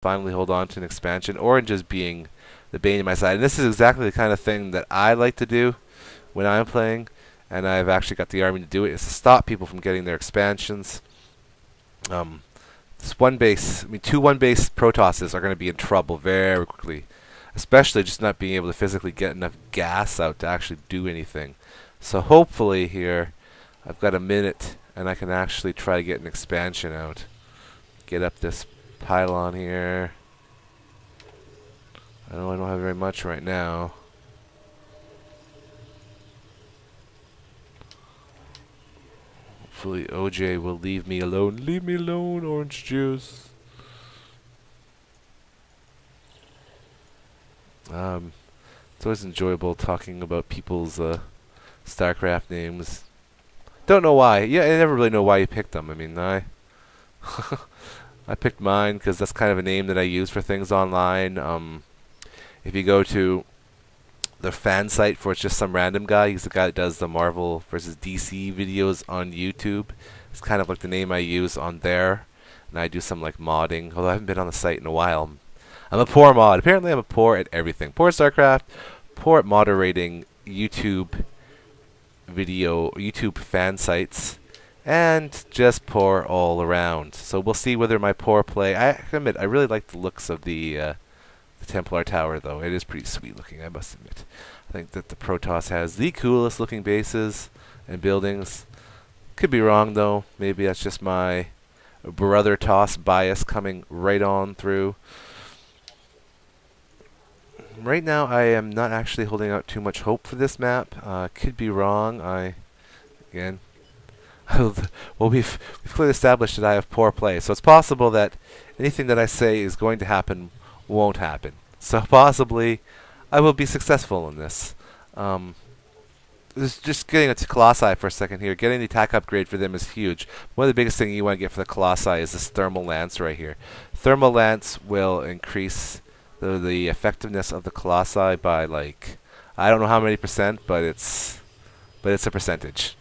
finally hold on to an expansion, or in just being the bane of my side. And this is exactly the kind of thing that I like to do when I'm playing, and I've actually got the army to do it, is to stop people from getting their expansions. This one base, I mean, two one base Protosses are going to be in trouble very quickly, especially just not being able to physically get enough gas out to actually do anything. So hopefully here, I've got a minute, and I can actually try to get an expansion out. Get up this pylon here. I know I don't have very much right now. Hopefully OJ will leave me alone. Leave me alone, orange juice. It's always enjoyable talking about people's StarCraft names. Don't know why. Yeah, I never really know why you picked them. I mean, I I picked mine because that's kind of a name that I use for things online. If you go to the fan site for it's just some random guy, he's the guy that does the Marvel versus DC videos on YouTube. It's kind of like the name I use on there, and I do some like modding. Although I haven't been on the site in a while. I'm a poor mod. Apparently, I'm a poor at everything. Poor at StarCraft, poor at moderating YouTube YouTube fan sites, and just poor all around. So we'll see whether my poor play. I admit I really like the looks of the Templar Tower, though. It is pretty sweet looking, I must admit. I think that the Protoss has the coolest looking bases and buildings. Could be wrong, though. Maybe that's just my brother Toss bias coming right on through. Right now, I am not actually holding out too much hope for this map. Could be wrong. Again, well, we've clearly established that I have poor play, so it's possible that anything that I say is going to happen won't happen. So possibly, I will be successful in this. Just getting to Colossi for a second here. Getting the attack upgrade for them is huge. One of the biggest things you want to get for the Colossi is this Thermal Lance right here. Thermal Lance will increase the effectiveness of the Colossi by like, I don't know how many percent, but it's a percentage,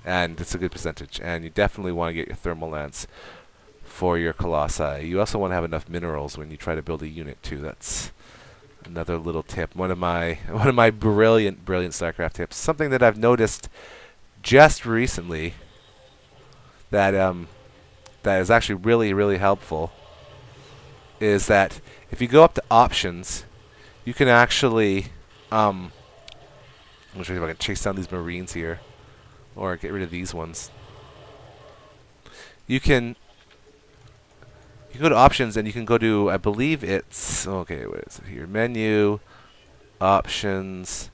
and it's a good percentage. And you definitely want to get your Thermal Lance for your Colossi. You also want to have enough minerals when you try to build a unit too. That's another little tip. One of my brilliant StarCraft tips. Something that I've noticed just recently that that is actually really helpful is that if you go up to options, you can actually I'm gonna show you if I can chase down these Marines here, or get rid of these ones. You can go to options and you can go to, I believe it's, okay, what is it here? Menu, options,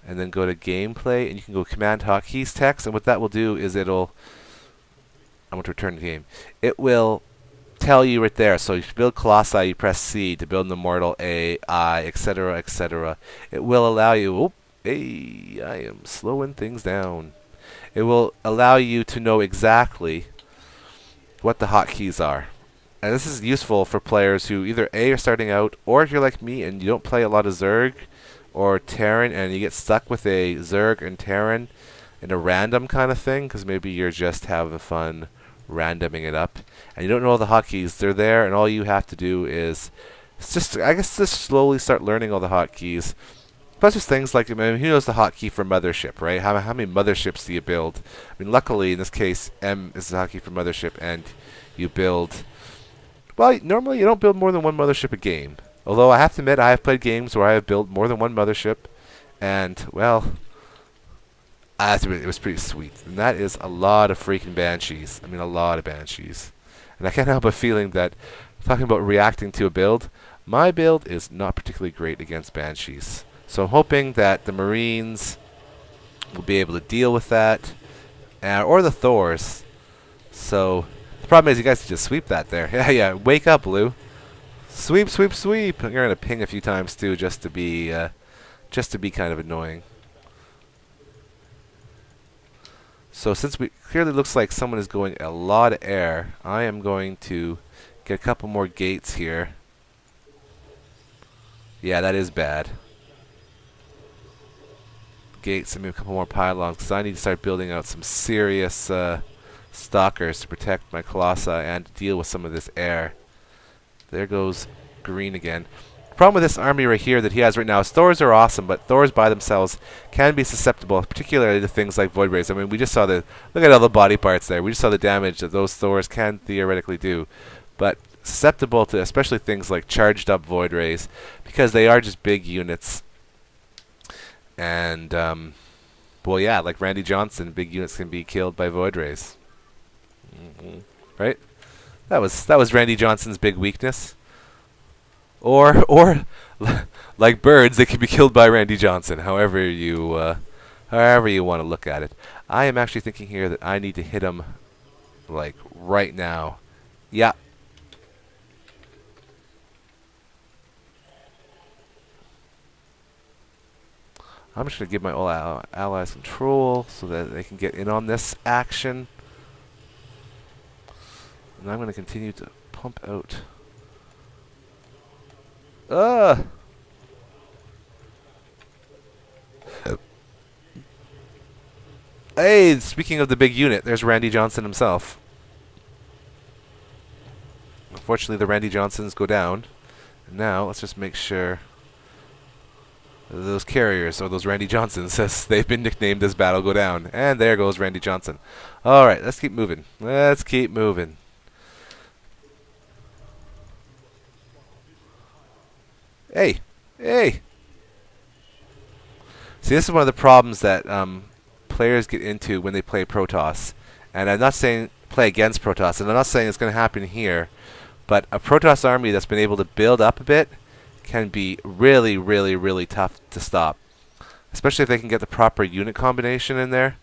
and then go to gameplay, and you can go command hotkeys text, and what that will do is I want to return the game. It will tell you right there. So you build Colossi, you press C to build an Immortal, A, I, etc., etc. It will allow you, oh, hey, I am slowing things down. It will allow you to know exactly what the hotkeys are. And this is useful for players who either A, are starting out, or if you're like me and you don't play a lot of Zerg or Terran and you get stuck with a Zerg and Terran in a random kind of thing, because maybe you're just having fun randoming it up, and you don't know all the hotkeys. They're there, and all you have to do is just slowly start learning all the hotkeys. Plus, just things like, I mean, who knows the hotkey for Mothership, right? How many Motherships do you build? I mean, luckily in this case, M is the hotkey for Mothership, and you build. Well, normally you don't build more than one Mothership a game. Although I have to admit, I have played games where I have built more than one Mothership, and well, it was pretty sweet. And that is a lot of freaking Banshees. I mean, a lot of Banshees. And I can't help but feeling that, talking about reacting to a build, my build is not particularly great against Banshees. So I'm hoping that the Marines will be able to deal with that, or the Thors. So the problem is you guys can just sweep that there. Yeah, wake up, Lou. Sweep, sweep, sweep. You're gonna ping a few times too, just to be kind of annoying. So since we clearly looks like someone is going a lot of air, I am going to get a couple more gates here. Yeah, that is bad. Gates and maybe a couple more pylons, because I need to start building out some serious stalkers to protect my Colossi and to deal with some of this air There goes green again. The problem with this army right here that he has right now is Thors are awesome, but Thors by themselves can be susceptible, particularly to things like Void Rays. I mean, we just saw the, look at all the body parts there. We just saw the damage that those Thors can theoretically do. But susceptible to especially things like charged up Void Rays, because they are just big units. And, well, yeah, like Randy Johnson, big units can be killed by Void Rays. Right? That was Randy Johnson's big weakness. Or like birds, they can be killed by Randy Johnson. However you want to look at it. I am actually thinking here that I need to hit him like right now. Yeah. I'm just going to give my all allies control so that they can get in on this action. And I'm going to continue to pump out. Hey, speaking of the big unit, there's Randy Johnson himself. Unfortunately, the Randy Johnsons go down. And now, let's just make sure those carriers, or those Randy Johnsons, as they've been nicknamed as battle, go down. And there goes Randy Johnson. Alright, let's keep moving. Let's keep moving. Hey! Hey! See, this is one of the problems that players get into when they play Protoss. And I'm not saying play against Protoss, and I'm not saying it's going to happen here, but a Protoss army that's been able to build up a bit can be really, really, really tough to stop. Especially if they can get the proper unit combination in there.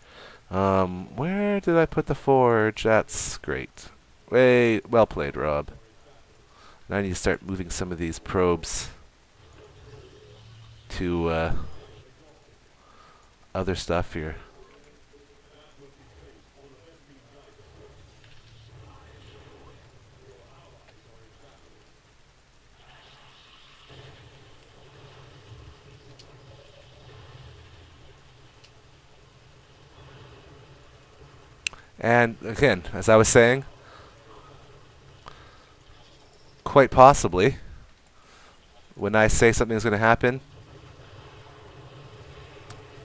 Where did I put the forge? That's great. Wait, well played, Rob. Now I need to start moving some of these probes to other stuff here. And again, as I was saying, quite possibly, when I say something's going to happen,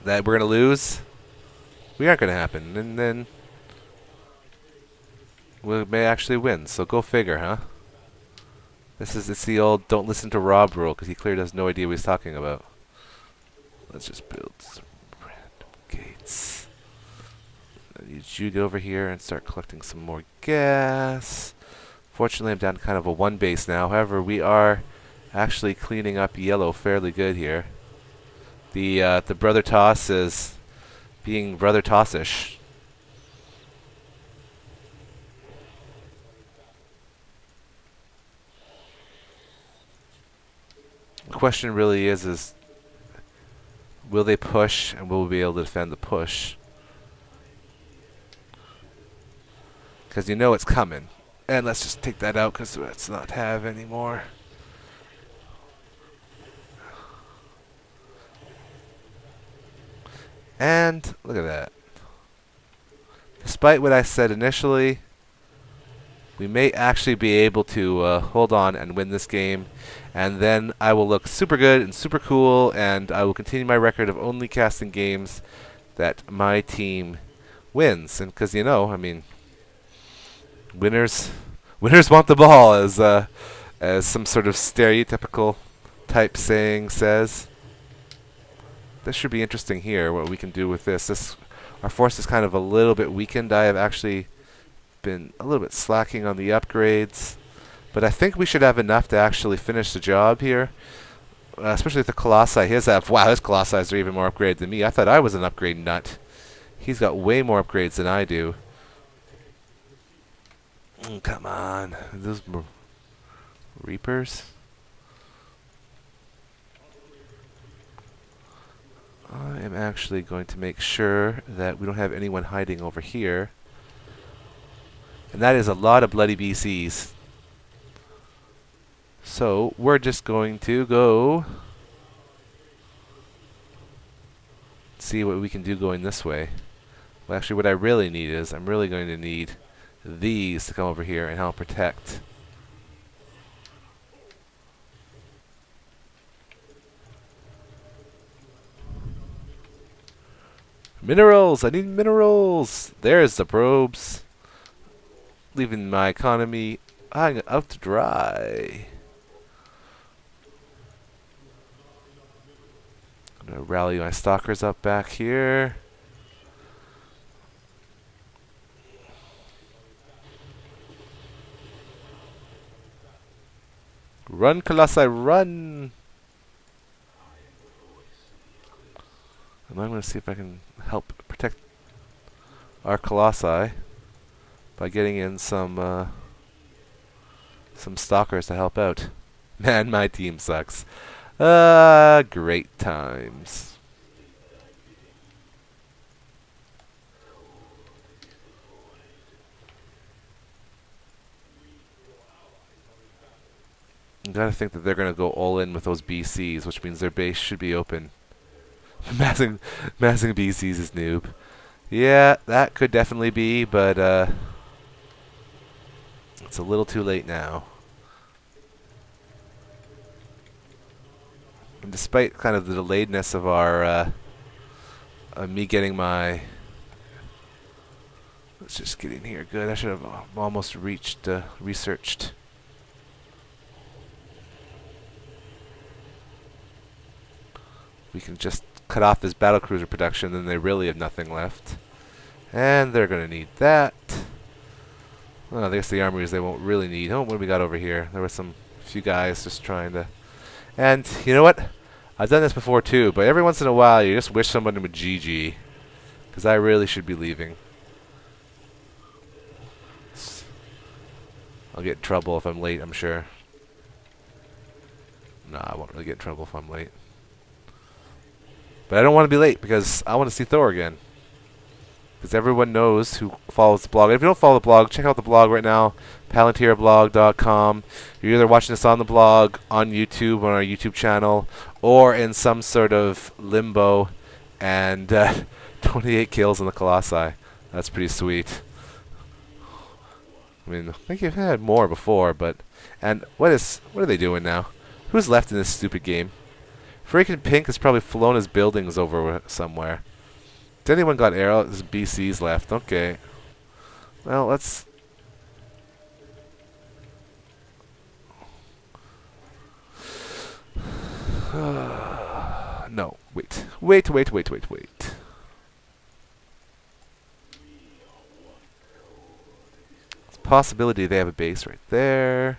that we're going to lose, we aren't going to happen. And then we may actually win. So go figure, huh? It's the old don't listen to Rob rule, because he clearly has no idea what he's talking about. Let's just build some random gates. I need you to get over here and start collecting some more gas. Fortunately, I'm down to kind of a one base now. However, we are actually cleaning up yellow fairly good here. The Brother Toss is being Brother Tossish. The question really is will they push, and will we be able to defend the push? Because you know it's coming. And let's just take that out because let's not have any more. And look at that. Despite what I said initially, we may actually be able to hold on and win this game. And then I will look super good and super cool, and I will continue my record of only casting games that my team wins. And because, you know, I mean, winners want the ball, as some sort of stereotypical type saying says. This should be interesting here, what we can do with this. Our force is kind of a little bit weakened. I have actually been a little bit slacking on the upgrades, but I think we should have enough to actually finish the job here, especially with the Colossi. Wow, his Colossi are even more upgraded than me. I thought I was an upgrade nut. He's got way more upgrades than I do. Come on. Are those Reapers? I am actually going to make sure that we don't have anyone hiding over here. And that is a lot of bloody BCs. So we're just going to go see what we can do going this way. Well, actually, what I really need is I'm really going to need these to come over here and help protect Minerals! I need minerals! There's the probes. Leaving my economy hanging out to dry. I'm gonna rally my stalkers up back here. Run, Colossi, run! And I'm going to see if I can help protect our Colossi by getting in some stalkers to help out. Man, my team sucks. Great times. I gotta think that they're gonna go all in with those BCs, which means their base should be open. massing BCs is noob. Yeah, that could definitely be, but it's a little too late now. And despite kind of the delayedness of our me getting my, let's just get in here. Good. I should have almost researched. We can just cut off this battlecruiser production, then they really have nothing left. And they're going to need that. Well, I guess the armories they won't really need. Oh, what do we got over here? There were few guys just trying to... And, you know what? I've done this before too, but every once in a while you just wish somebody would GG. Because I really should be leaving. I'll get in trouble if I'm late, I'm sure. No, I won't really get in trouble if I'm late. But I don't want to be late because I want to see Thor again. Because everyone knows who follows the blog. If you don't follow the blog, check out the blog right now, palantirblog.com. You're either watching this on the blog, on YouTube, on our YouTube channel, or in some sort of limbo. And 28 kills on the Colossi. That's pretty sweet. I mean, I think you've had more before, but... And what are they doing now? Who's left in this stupid game? Freaking Pink has probably flown his buildings over somewhere. Has anyone got arrows? BCs left. Okay. Well, let's... No. Wait. Wait. It's a possibility they have a base right there.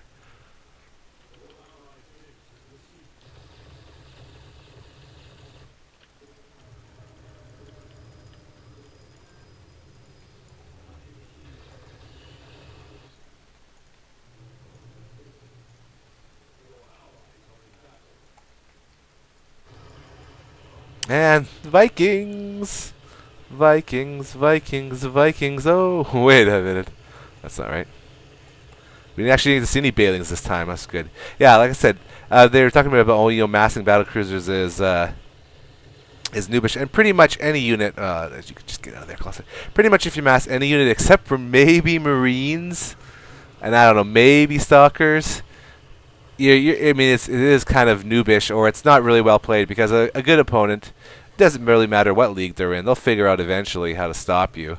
And Vikings! Vikings. Oh, wait a minute. That's not right. We didn't actually need to see any Bailings this time. That's good. Yeah, like I said, they were talking about massing battlecruisers is noobish, and pretty much any unit. You could just get out of there, closer. Pretty much if you mass any unit except for maybe Marines, and I don't know, maybe Stalkers. I mean, it is kind of noobish, or it's not really well played, because a good opponent, doesn't really matter what league they're in, they'll figure out eventually how to stop you.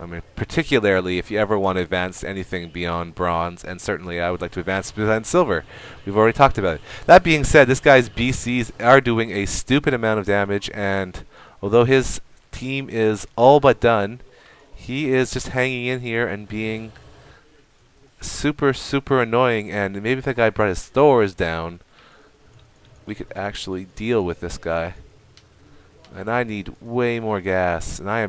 I mean, particularly if you ever want to advance anything beyond bronze, and certainly I would like to advance beyond silver. We've already talked about it. That being said, this guy's BCs are doing a stupid amount of damage, and although his team is all but done, he is just hanging in here and being super annoying. And maybe if that guy brought his stores down, we could actually deal with this guy. And I need way more gas, and I am